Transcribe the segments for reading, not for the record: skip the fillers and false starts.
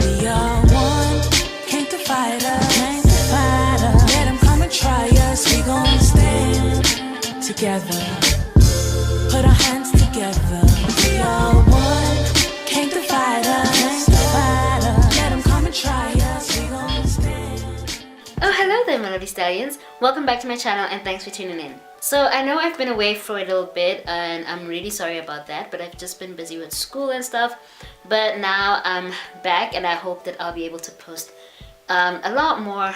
We are one, came to fight us. Let them come and try us. We gon' stand together. Put our hands together. We are one, came to fight us. Let them come and try us. We gon' stand. Oh, hello there, my lovely stallions. Welcome back to my channel and thanks for tuning in. So I know I've been away for a little bit and I'm really sorry about that, but I've just been busy with school and stuff. But now I'm back and I hope that I'll be able to post a lot more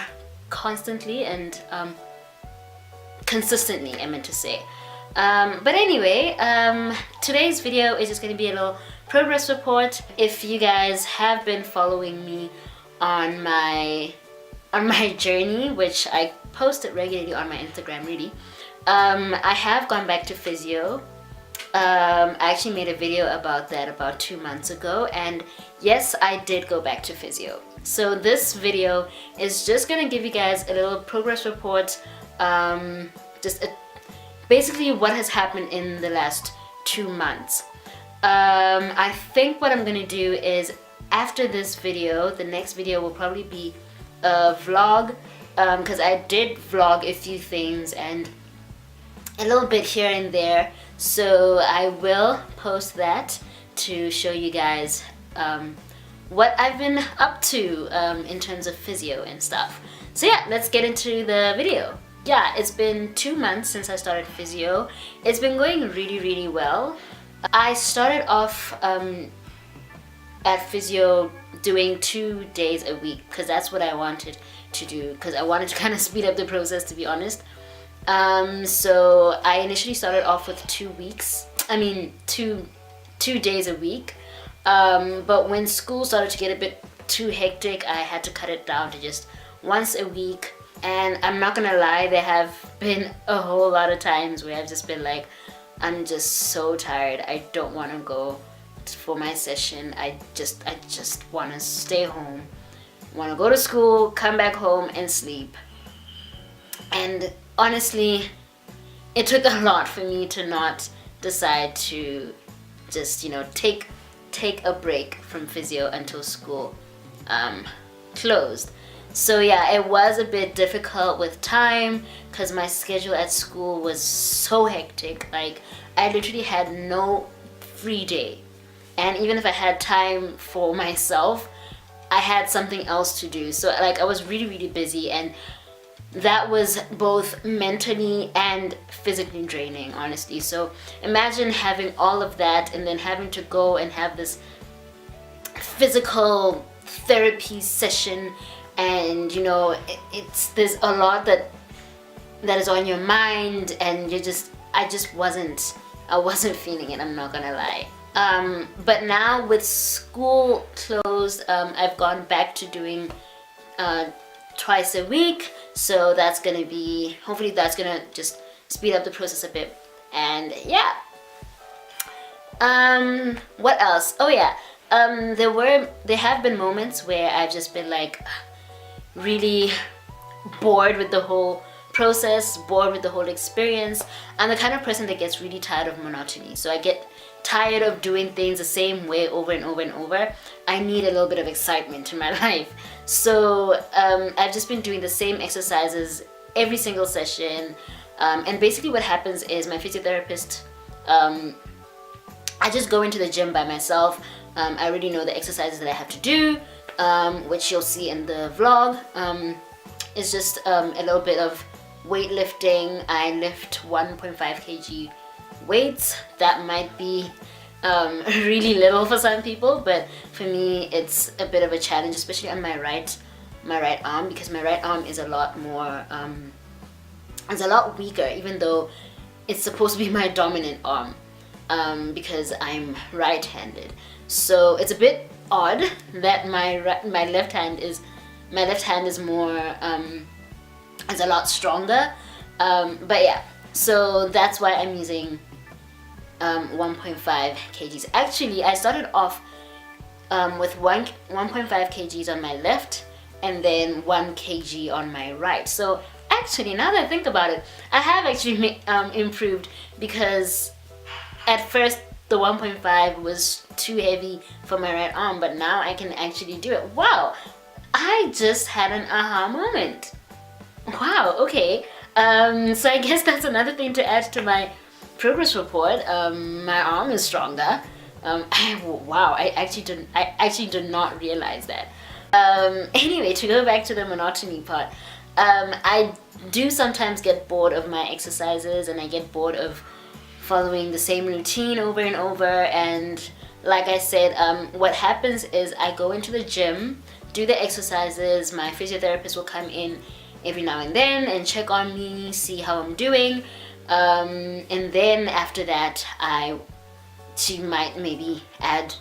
constantly and consistently, I meant to say. But anyway, today's video is just going to be a little progress report. If you guys have been following me on my journey, which I post it regularly on my Instagram really, I have gone back to physio. I actually made a video about that about 2 months ago, and yes, I did go back to physio. So this video is just gonna give you guys a little progress report, basically what has happened in the last 2 months. I think what I'm gonna do is after this video, the next video will probably be a vlog, because I did vlog a few things and a little bit here and there, so I will post that to show you guys what I've been up to in terms of physio and stuff. So yeah, let's get into the video. Yeah, it's been 2 months since I started physio. It's been going really well. I started off at physio doing 2 days a week because that's what I wanted to do, because I wanted to kind of speed up the process, to be honest. So I initially started off with 2 days a week, but when school started to get a bit too hectic, I had to cut it down to just once a week. And I'm not gonna lie, there have been a whole lot of times where I've just been like, I'm just so tired, I don't want to go for my session, I just want to stay home, want to go to school, come back home and sleep. And honestly, it took a lot for me to not decide to just, you know, take a break from physio until school closed. So yeah, it was a bit difficult with time because my schedule at school was so hectic. Like, I literally had no free day, and even if I had time for myself, I had something else to do. So like, I was really busy, and that was both mentally and physically draining, honestly. So imagine having all of that and then having to go and have this physical therapy session, and you know, there's a lot that is on your mind, and I wasn't feeling it, I'm not gonna lie. But now with school closed, I've gone back to doing twice a week, so that's gonna be, hopefully that's gonna just speed up the process a bit. And yeah, what else? Oh yeah, there have been moments where I've just been like really bored with the whole process, bored with the whole experience. I'm the kind of person that gets really tired of monotony, so I get tired of doing things the same way over and over and over. I need a little bit of excitement in my life. So I've just been doing the same exercises every single session, and basically what happens is my physiotherapist, I just go into the gym by myself. I already know the exercises that I have to do, which you'll see in the vlog. It's just a little bit of weightlifting. I lift 1.5 kg weights. That might be really little for some people, but for me it's a bit of a challenge, especially on my right arm, because my right arm is a lot more it's a lot weaker, even though it's supposed to be my dominant arm, because I'm right-handed. So it's a bit odd that my left hand is more is a lot stronger, but yeah, so that's why I'm using 1.5 kgs. Actually, I started off with 1.5 kgs on my left and then 1 kg on my right. So actually, now that I think about it, I have actually improved, because at first the 1.5 was too heavy for my right arm, but now I can actually do it. Wow, I just had an aha moment. Wow, okay. So I guess that's another thing to add to my progress report. My arm is stronger. Wow, I actually did not realize that. Anyway, to go back to the monotony part, I do sometimes get bored of my exercises, and I get bored of following the same routine over and over. And like I said, what happens is I go into the gym, do the exercises, my physiotherapist will come in every now and then and check on me, see how I'm doing, and then after that she might maybe add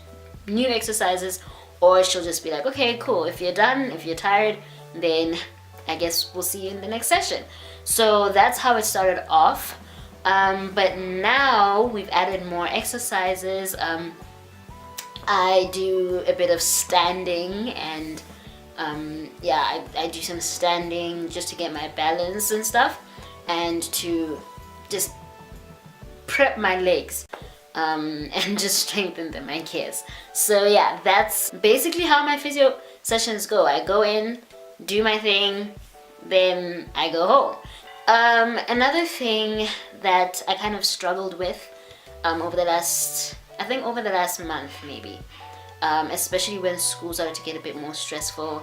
new exercises, or she'll just be like, okay, cool, if you're done, if you're tired, then I guess we'll see you in the next session. So that's how it started off. But now we've added more exercises. I do a bit of standing, and yeah, I do some standing just to get my balance and stuff, and to just prep my legs, and just strengthen them, I guess. So yeah, that's basically how my physio sessions go. I go in, do my thing, then I go home. Another thing that I kind of struggled with over the last month maybe, especially when school started to get a bit more stressful,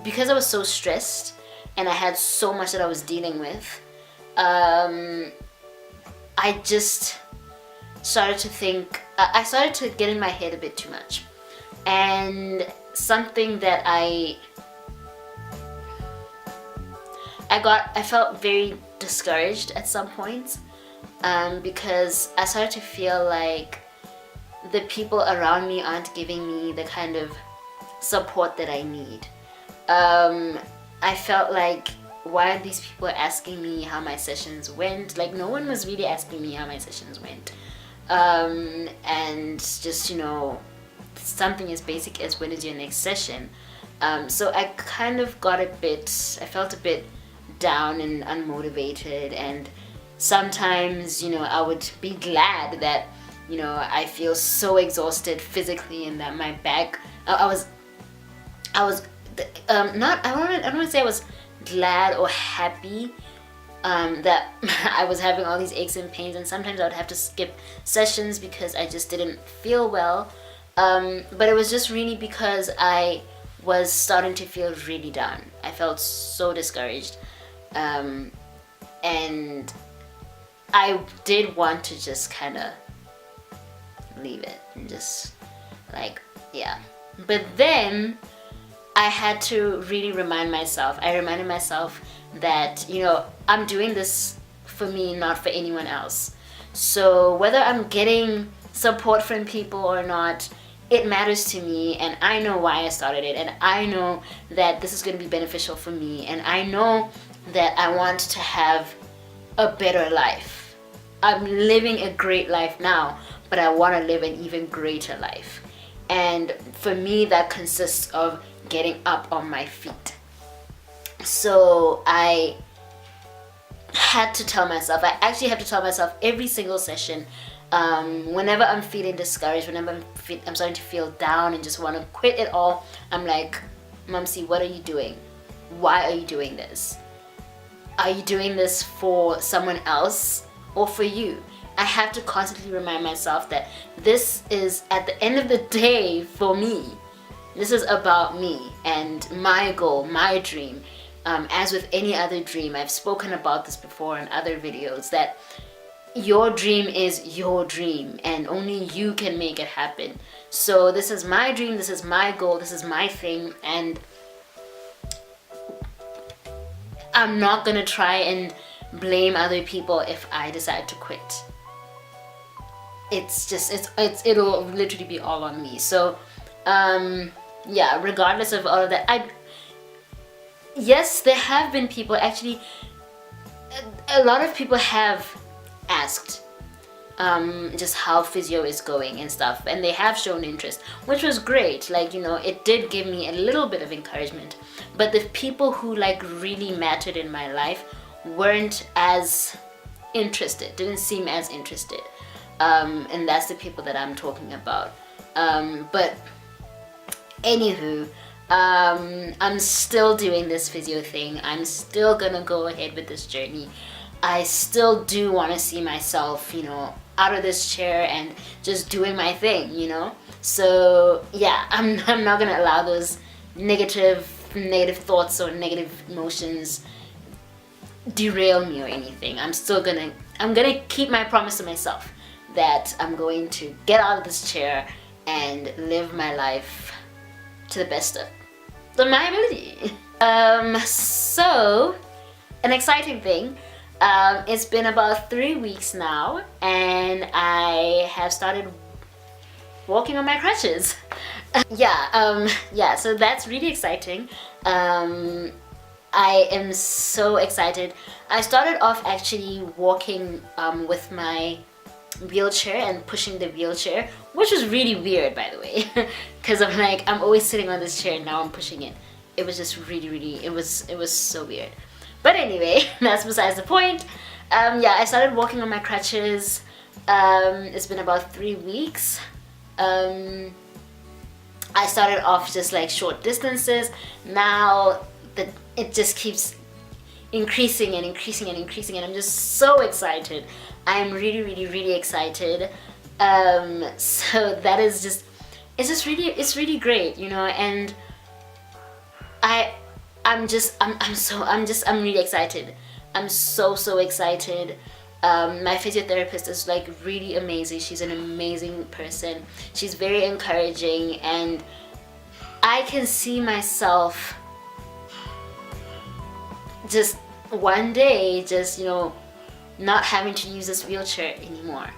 because I was so stressed and I had so much that I was dealing with, I just started to think, I started to get in my head a bit too much. And something that I felt very discouraged at some points, because I started to feel like the people around me aren't giving me the kind of support that I need. I felt like, why are these people asking me how my sessions went? Like, no one was really asking me how my sessions went. And just, something as basic as, when is your next session? So I kind of I felt a bit down and unmotivated, and sometimes, I would be glad that, I feel so exhausted physically, and that my back, I don't want to say I was glad or happy that I was having all these aches and pains, and sometimes I would have to skip sessions because I just didn't feel well, but it was just really because I was starting to feel really down. I felt so discouraged, and I did want to just kind of leave it and just but then I had to really remind myself. I reminded myself that, I'm doing this for me, not for anyone else. So whether I'm getting support from people or not, it matters to me, and I know why I started it, and I know that this is going to be beneficial for me, and I know that I want to have a better life. I'm living a great life now, but I want to live an even greater life. And for me, that consists of getting up on my feet. So I had to tell myself, I actually have to tell myself every single session, whenever I'm feeling discouraged, whenever I'm starting to feel down and just want to quit it all, I'm like, Mumsie, what are you doing? Why are you doing this? Are you doing this for someone else or for you? I have to constantly remind myself that this is, at the end of the day, for me. This is about me and my goal, my dream. As with any other dream, I've spoken about this before in other videos, that your dream is your dream and only you can make it happen. So this is my dream, this is my goal, this is my thing, and I'm not gonna try and blame other people if I decide to quit. It'll literally be all on me. So yeah, regardless of all of that, yes, there have been people, actually a lot of people have asked just how physio is going and stuff, and they have shown interest, which was great. It did give me a little bit of encouragement, but the people who really mattered in my life weren't as interested, didn't seem as interested. And that's the people that I'm talking about. But anywho, I'm still doing this physio thing. I'm still gonna go ahead with this journey. I still do want to see myself, you know, out of this chair and just doing my thing, you know. So yeah, I'm not gonna allow those negative thoughts or negative emotions derail me or anything. I'm gonna keep my promise to myself that I'm going to get out of this chair and live my life to the best of my ability. So an exciting thing. It's been about 3 weeks now, and I have started walking on my crutches. Yeah, so that's really exciting. I am so excited. I started off actually walking with my wheelchair and pushing the wheelchair, which was really weird, by the way, because I'm always sitting on this chair and now I'm pushing it. It was just really, it was so weird. But anyway, that's besides the point. Yeah, I started walking on my crutches. It's been about 3 weeks. I started off just like short distances. Now it just keeps increasing and increasing and increasing, and I'm just so excited. I'm really excited. So that is just, it's really great, you know. And I'm really excited. I'm so excited. My physiotherapist is like really amazing. She's an amazing person. She's very encouraging, and I can see myself just one day just, you know, not having to use this wheelchair anymore.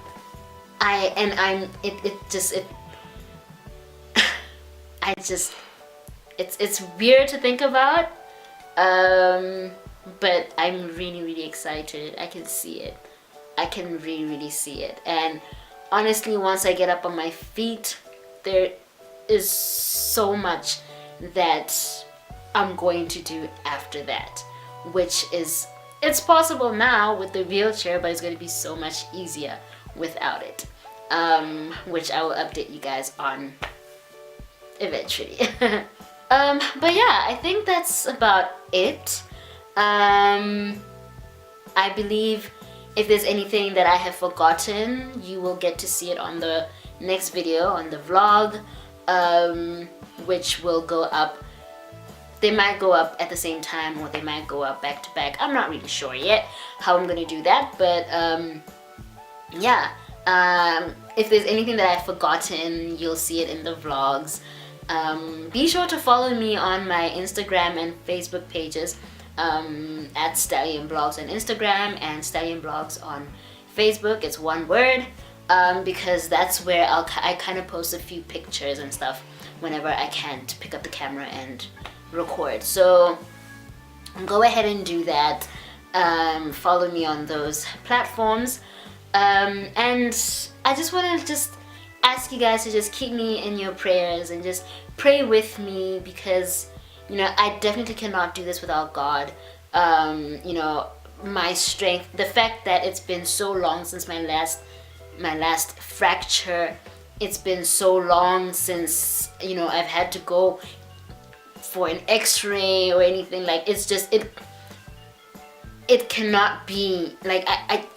It's weird to think about, but I'm really excited. I can see it. I can really see it. And honestly, once I get up on my feet, there is so much that I'm going to do after that, which is, it's possible now with the wheelchair, but it's going to be so much easier without it, which I will update you guys on eventually. But yeah, I think that's about it. I believe if there's anything that I have forgotten, you will get to see it on the next video, on the vlog, which will go up. They might go up at the same time, or they might go up back to back. I'm not really sure yet how I'm gonna do that, but yeah. If there's anything that I've forgotten, you'll see it in the vlogs. Be sure to follow me on my Instagram and Facebook pages, at StallionBlogs on Instagram and StallionBlogs on Facebook. It's one word, because that's where I kind of post a few pictures and stuff whenever I can to pick up the camera and record. So go ahead and do that. Follow me on those platforms, and I just want to ask you guys to just keep me in your prayers and just pray with me, because, you know, I definitely cannot do this without God. You know, my strength, the fact that it's been so long since my last fracture, it's been so long since, you know, I've had to go for an x-ray or anything. Like, it's just, it cannot be, like,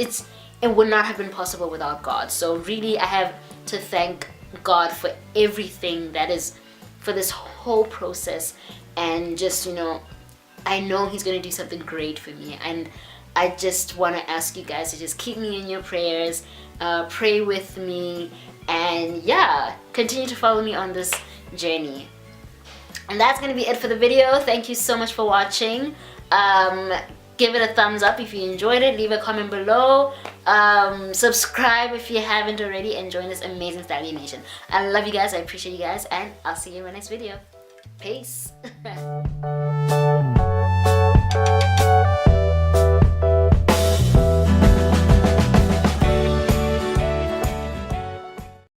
it would not have been possible without God. So really, I have to thank God for everything that is, for this whole process. And just, you know, I know He's gonna do something great for me, and I just want to ask you guys to just keep me in your prayers, pray with me, and yeah, continue to follow me on this journey. And that's gonna be it for the video. Thank you so much for watching. Give it a thumbs up if you enjoyed it. Leave a comment below. Subscribe if you haven't already, and join this amazing Stallion Nation. I love you guys. I appreciate you guys, and I'll see you in my next video. Peace.